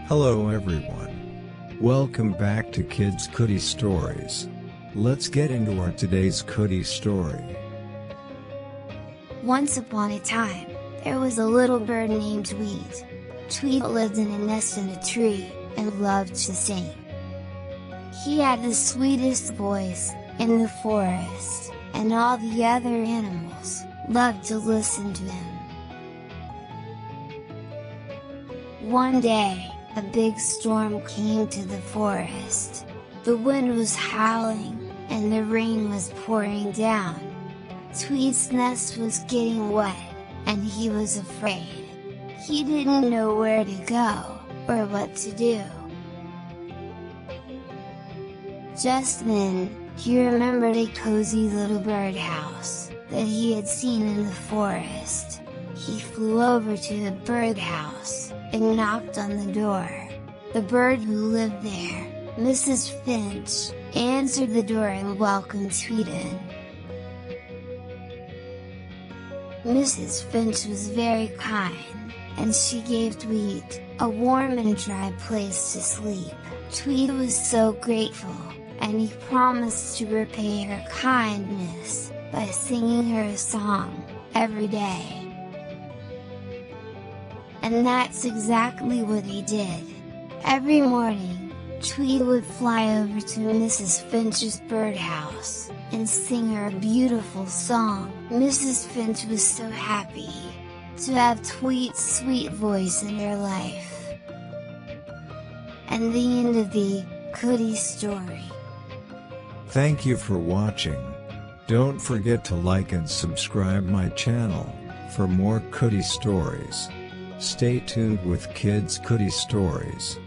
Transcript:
Hello everyone. Welcome back to Kids Cootie Stories. Let's get into our today's cootie story. Once upon a time, there was a little bird named Tweet. Tweet lived in a nest in a tree, and loved to sing. He had the sweetest voice in the forest, and all the other animals loved to listen to him. One day, a big storm came to the forest. The wind was howling, and the rain was pouring down. Tweet's nest was getting wet, and he was afraid. He didn't know where to go, or what to do. Just then, he remembered a cozy little birdhouse that he had seen in the forest. He flew over to the birdhouse and knocked on the door. The bird who lived there, Mrs. Finch, answered the door and welcomed Tweet in. Mrs. Finch was very kind, and she gave Tweet a warm and dry place to sleep. Tweet was so grateful, and he promised to repay her kindness by singing her a song every day. And that's exactly what he did. Every morning, Tweet would fly over to Mrs. Finch's birdhouse and sing her a beautiful song. Mrs. Finch was so happy to have Tweet's sweet voice in her life. And the end of the cootie story. Thank you for watching. Don't forget to like and subscribe my channel for more cootie stories. Stay tuned with Kids Cootie Stories.